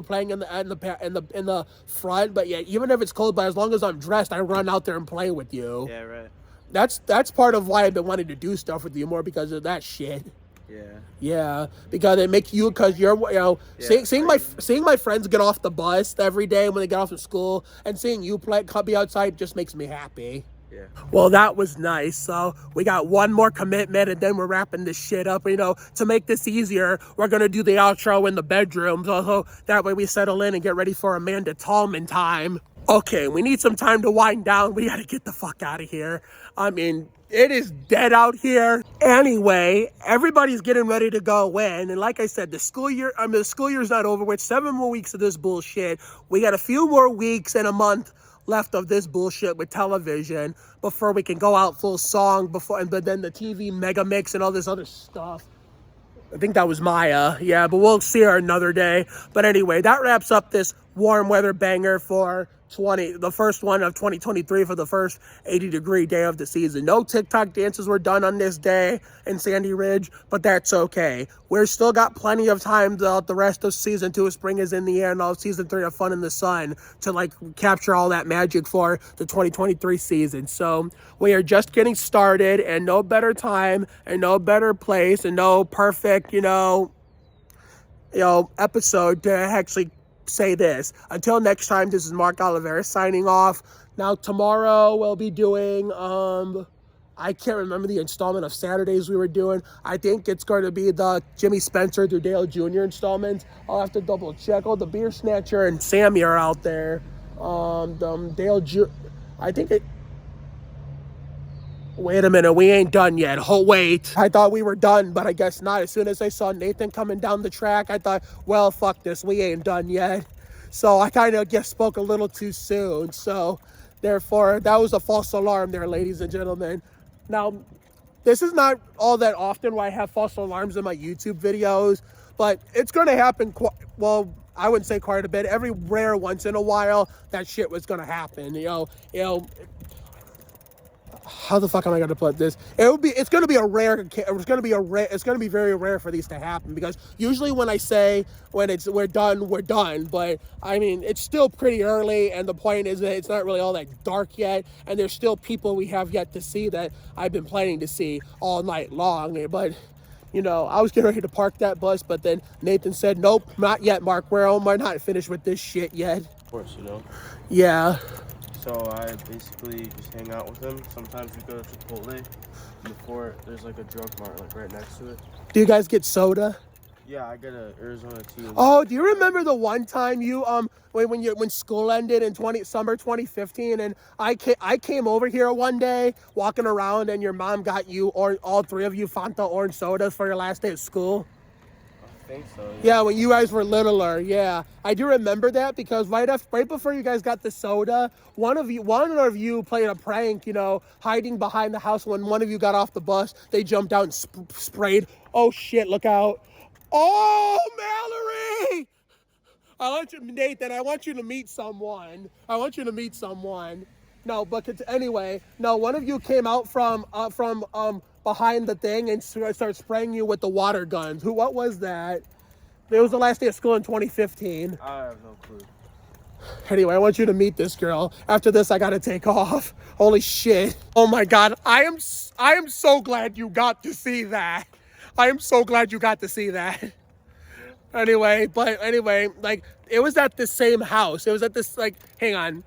playing in the front, but yeah, even if it's cold, but as long as I'm dressed, I run out there and play with you. Yeah, right. That's part of why I've been wanting to do stuff with you more, because of that shit. Yeah. Yeah, because it makes you, because you're, you know, seeing my friends get off the bus every day when they get off from school, and seeing you be outside just makes me happy. Yeah. Well, that was nice. So we got one more commitment, and then we're wrapping this shit up. You know, to make this easier, we're going to do the outro in the bedroom. So that way we settle in and get ready for Amanda Tallman time. Okay, we need some time to wind down. We got to get the fuck out of here. I mean, it is dead out here. Anyway, everybody's getting ready to go in. And like I said, the school year's not over with. 7 more weeks of this bullshit. We got a few more weeks and a month left of this bullshit with television before we can go out full song, but then the TV mega mix and all this other stuff. I think that was Maya. Yeah, but we'll see her another day. But anyway, that wraps up this warm weather banger for the first one of 2023 for the first 80-degree day of the season. No TikTok dances were done on this day in Sandy Ridge, but that's okay. We're still got plenty of time throughout the rest of season 2 of Spring is in the Air and all season 3 of Fun in the Sun to like capture all that magic for the 2023 season. So we are just getting started, and no better time and no better place and no perfect, episode to actually say this. Until next time, this is Mark Oliveira signing off. Now tomorrow we'll be doing I can't remember the installment of Saturdays we were doing. I think it's going to be the Jimmy Spencer through Dale Jr. installment. I'll have to double check. Oh, the Beer Snatcher and Sammy are out there. Dale Jr. I think it. Wait a minute, we ain't done yet. Wait. I thought we were done, but I guess not. As soon as I saw Nathan coming down the track, I thought, well, fuck this, we ain't done yet. So I kind of just spoke a little too soon. So therefore, that was a false alarm there, ladies and gentlemen. Now, this is not all that often where I have false alarms in my YouTube videos, but it's going to happen, I wouldn't say quite a bit. Every rare once in a while, that shit was going to happen, how the fuck am I gonna put this? It's gonna be very rare for these to happen, because usually when I say we're done. But I mean, it's still pretty early, and the point is that it's not really all that dark yet, and there's still people we have yet to see that I've been planning to see all night long. But you know, I was getting ready to park that bus, but then Nathan said, "Nope, not yet, Mark. We're not finished with this shit yet." Of course, you know. Yeah. So I basically just hang out with him. Sometimes we go to Chipotle. Before there's like a drug mart like right next to it. Do you guys get soda? Yeah, I get a Arizona tea. Oh, do you remember the one time you when school ended in summer 2015, and I came over here one day walking around, and your mom got you, or all three of you, Fanta orange sodas for your last day at school? I think so. Yeah, when you guys were littler. Yeah, I do remember that, because right before you guys got the soda, one of you played a prank, you know, hiding behind the house. When one of you got off the bus, they jumped out and sprayed. Oh shit! Look out! Oh, Mallory! Nathan, I want you to meet someone. No, but anyway, no, one of you came out from behind the thing and started spraying you with the water guns. What was that? It was the last day of school in 2015. I have no clue. Anyway, I want you to meet this girl. After this, I gotta take off. Holy shit. Oh my God. I am so glad you got to see that. Anyway, like, it was at the same house. It was at this, like, hang on.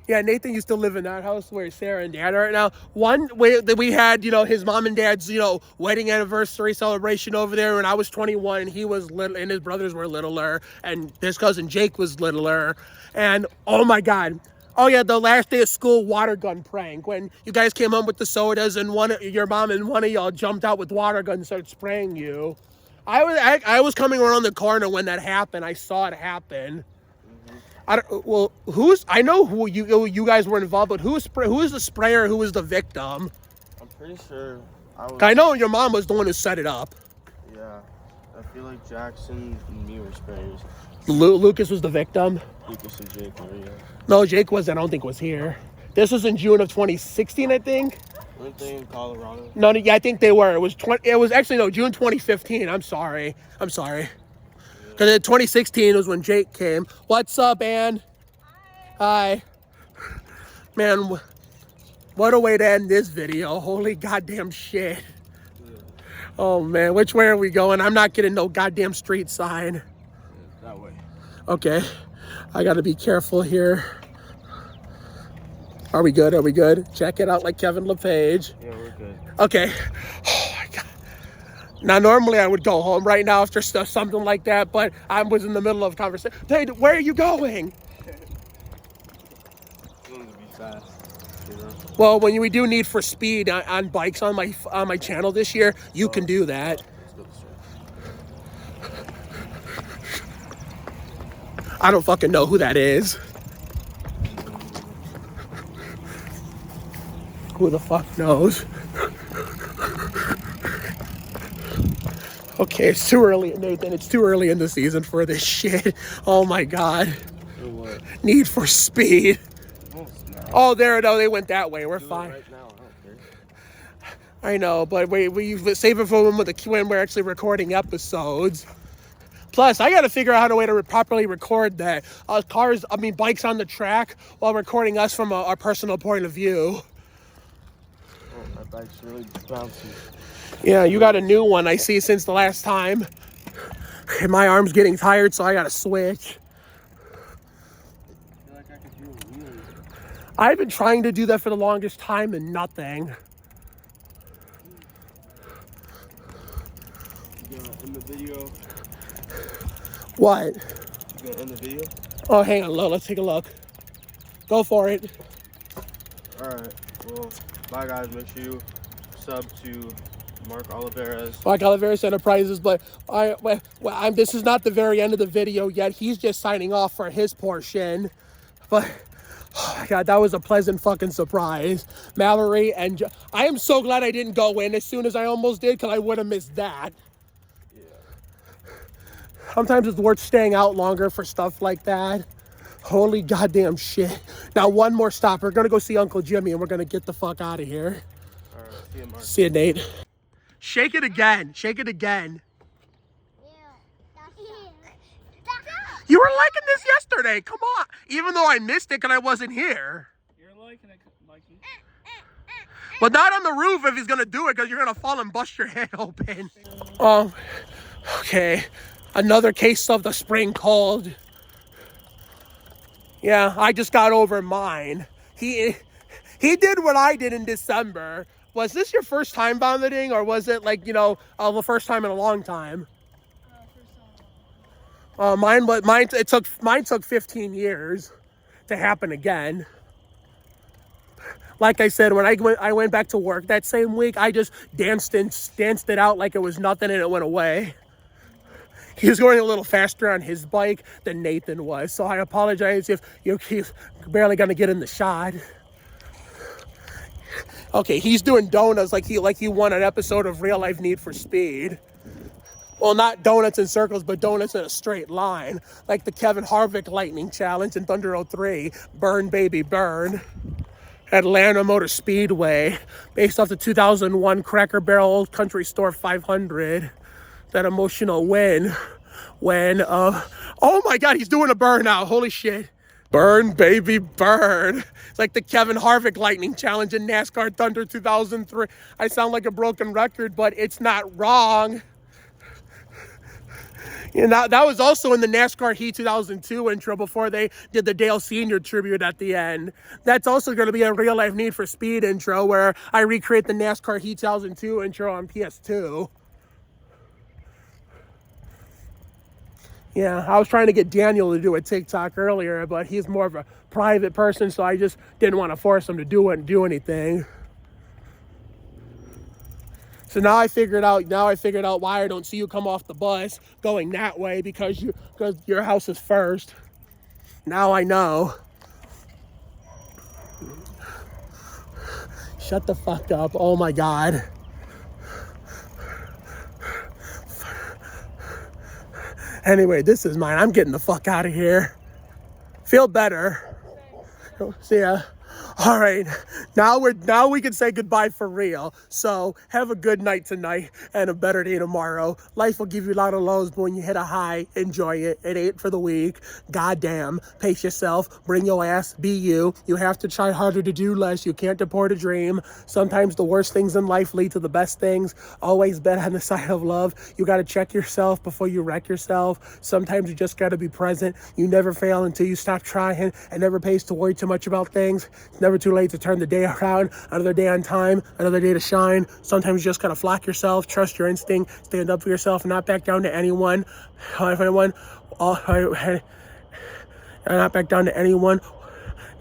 Yeah, Nathan used to live in that house where Sarah and Dad are right now. One way that we had, you know, his mom and dad's, you know, wedding anniversary celebration over there when I was 21, and he was little, and his brothers were littler, and his cousin Jake was littler. And oh my God. Oh yeah, the last day of school water gun prank, when you guys came home with the sodas, and your mom and one of y'all jumped out with water guns and started spraying you. I was coming around the corner when that happened. I saw it happen. I know who you guys were involved, but who is the sprayer? Who was the victim? I'm pretty sure I know your mom was the one who set it up. Yeah, I feel like Jackson and me were sprayers. Lucas was the victim. Lucas and Jake were, yeah. No, Jake was. I don't think was here. This was in June of 2016, I think. Weren't they in Colorado? No, yeah, I think they were. It was actually June 2015. I'm sorry. Because in 2016 was when Jake came. What's up, Ann? Hi. Man, what a way to end this video. Holy goddamn shit. Oh, man. Which way are we going? I'm not getting no goddamn street sign. That way. Okay. I got to be careful here. Are we good? Check it out like Kevin LePage. Yeah, we're good. Okay. Oh, my God. Now, normally I would go home right now after something like that, but I was in the middle of a conversation. Hey, where are you going? Going to be fast, you know? Well, when we do Need for Speed on bikes on my channel this year, you can do that. Let's go straight. I don't fucking know who that is. Who the fuck knows? Okay, it's too early, Nathan. It's too early in the season for this shit. Oh my God. For what? Need for Speed. No, it's not. Oh, no, they went that way. We're Do it fine. right now, I don't care. I know, but we save it for when we're actually recording episodes. Plus, I got to figure out a way to properly record that. Bikes on the track while recording us from our personal point of view. Oh, my bike's really bouncy. Yeah, you got a new one, I see, since the last time. And my arm's getting tired, so I got to switch. I feel like I could do a wheelie. I've been trying to do that for the longest time and nothing. You gonna end the video? What? You gonna end the video? Oh, hang on, let's take a look. Go for it. Alright, well, bye guys. Make sure you sub to Mark Oliveras. Like Oliveras Enterprises, but this is not the very end of the video yet. He's just signing off for his portion. But, oh my God, that was a pleasant fucking surprise. Mallory and I am so glad I didn't go in as soon as I almost did, because I would have missed that. Yeah. Sometimes it's worth staying out longer for stuff like that. Holy goddamn shit. Now one more stop. We're gonna go see Uncle Jimmy and we're gonna get the fuck out of here. All right, see you, Mark. See you, Nate. Shake it again. Shake it again. You were liking this yesterday. Come on. Even though I missed it and I wasn't here. You're liking it, Mikey. But not on the roof if he's gonna do it, because you're gonna fall and bust your head open. Okay. Another case of the spring cold. Yeah, I just got over mine. He did what I did in December. Was this your first time vomiting, or was it like, you know, the first time in a long time? Mine took 15 years to happen again. Like I said, when I went back to work that same week, I just danced it out like it was nothing, and it went away. He was going a little faster on his bike than Nathan was, so I apologize if he's barely gonna get in the shot. Okay, he's doing donuts like he won an episode of Real Life Need for Speed. Well, not donuts in circles, but donuts in a straight line, like the Kevin Harvick Lightning Challenge in Thunder 03, Burn Baby Burn, Atlanta Motor Speedway, based off the 2001 Cracker Barrel Old Country Store 500. That emotional win when, oh my God, he's doing a burnout. Holy shit. Burn, baby, burn. It's like the Kevin Harvick Lightning Challenge in NASCAR Thunder 2003. I sound like a broken record, but it's not wrong. You know, that was also in the NASCAR Heat 2002 intro before they did the Dale Sr. tribute at the end. That's also going to be a Real Life Need for Speed intro where I recreate the NASCAR Heat 2002 intro on PS2. Yeah, I was trying to get Daniel to do a TikTok earlier, but he's more of a private person, so I just didn't want to force him to do anything. So now I figured out why I don't see you come off the bus going that way, because your house is first. Now I know. Shut the fuck up. Oh my God. Anyway, this is mine. I'm getting the fuck out of here. Feel better. See ya. All right, now we can say goodbye for real. So have a good night tonight and a better day tomorrow. Life will give you a lot of lows, but when you hit a high, enjoy it. It ain't for the weak. Goddamn, pace yourself, bring your ass, be you. You have to try harder to do less. You can't deport a dream. Sometimes the worst things in life lead to the best things. Always bet on the side of love. You gotta check yourself before you wreck yourself. Sometimes you just gotta be present. You never fail until you stop trying. It never pays to worry too much about things. It's never too late to turn the day around. Another day on time, another day to shine. Sometimes you just gotta flock yourself, trust your instinct, stand up for yourself, and not back down to anyone. Not back down to anyone.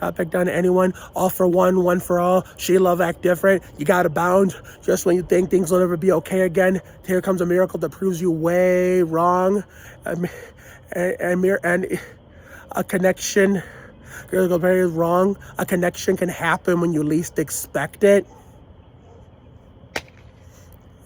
Not back down to anyone. All for one, one for all. She love, act different. You gotta bound. Just when you think things will never be okay again, here comes a miracle that proves you way wrong. And a connection. You're go very wrong. A connection can happen when you least expect it.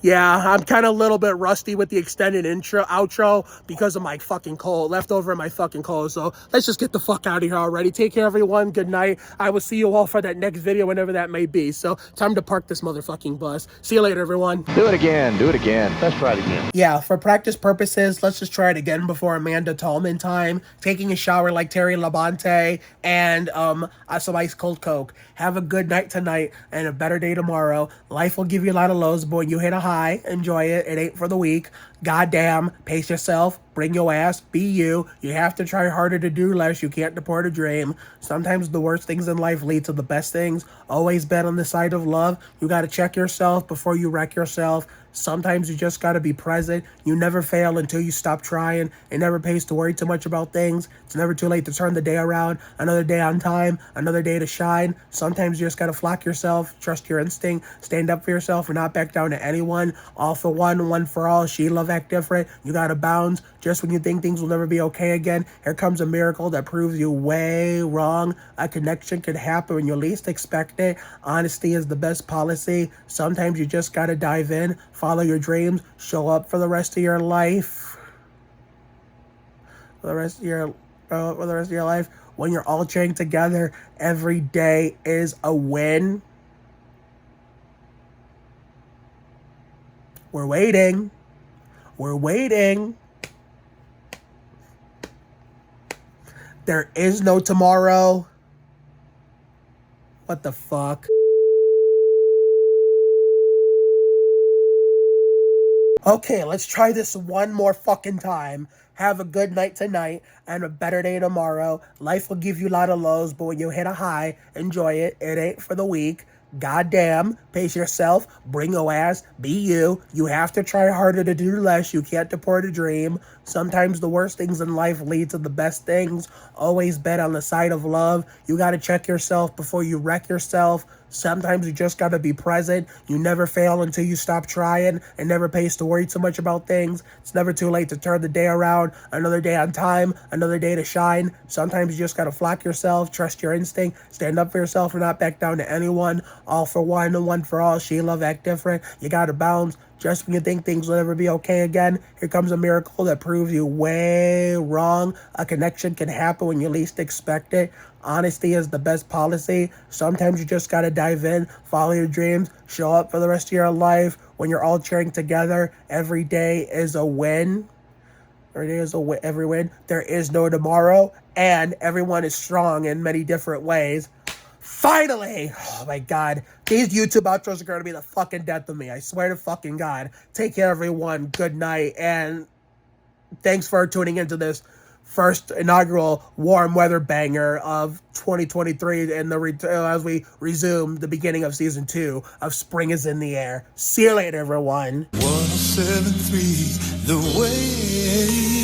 Yeah, I'm kind of a little bit rusty with the extended outro because of my fucking cold, left over in my fucking cold. So let's just get the fuck out of here already. Take care, everyone. Good night. I will see you all for that next video, whenever that may be. So time to park this motherfucking bus. See you later, everyone. Do it again. Do it again. Let's try it again. Yeah, for practice purposes, let's just try it again before Amanda Tallman time. Taking a shower like Terry Labonte and some ice cold Coke. Have a good night tonight and a better day tomorrow. Life will give you a lot of lows, but when you hit a high, enjoy it. It ain't for the weak. Goddamn, pace yourself, bring your ass, be you. You have to try harder to do less. You can't deport a dream. Sometimes the worst things in life lead to the best things. Always bet on the side of love. You got to check yourself before you wreck yourself. Sometimes you just got to be present. You never fail until you stop trying. It never pays to worry too much about things. It's never too late to turn the day around. Another day on time, another day to shine. Sometimes you just got to flock yourself, trust your instinct, stand up for yourself and not back down to anyone. All for one, one for all. She love, act different. You got to bounce. Just when you think things will never be okay again, here comes a miracle that proves you way wrong. A connection can happen when you least expect it. Honesty is the best policy. Sometimes you just got to dive in, follow your dreams, show up for the rest of your life. For the rest of your for the rest of your life, when you're all cheering together, every day is a win. We're waiting. We're waiting. There is no tomorrow. What the fuck? Okay, let's try this one more fucking time. Have a good night tonight and a better day tomorrow. Life will give you a lot of lows, but when you hit a high, enjoy it. It ain't for the weak. Goddamn, pace yourself, bring your ass, be you. You have to try harder to do less. You can't deport a dream. Sometimes the worst things in life lead to the best things. Always bet on the side of love. You gotta check yourself before you wreck yourself. Sometimes you just gotta be present. You never fail until you stop trying. It never pays to worry too much about things. It's never too late to turn the day around. Another day on time, another day to shine. Sometimes you just gotta flock yourself, trust your instinct, stand up for yourself and not back down to anyone. All for one and one for all. She love, act different. You gotta bounce. Just when you think things will never be okay again, here comes a miracle that proves you way wrong. A connection can happen when you least expect it. Honesty is the best policy. Sometimes you just gotta dive in, follow your dreams, show up for the rest of your life. When you're all cheering together, every day is a win. Every day is a win. Every win. There is no tomorrow, and everyone is strong in many different ways. Finally! Oh my god. These YouTube outros are gonna be the fucking death of me. I swear to fucking god. Take care, everyone. Good night, and thanks for tuning into this first inaugural warm weather banger of 2023 and as we resume the beginning of season 2 of Spring is in the Air. See you later, everyone. 107.3 The Way.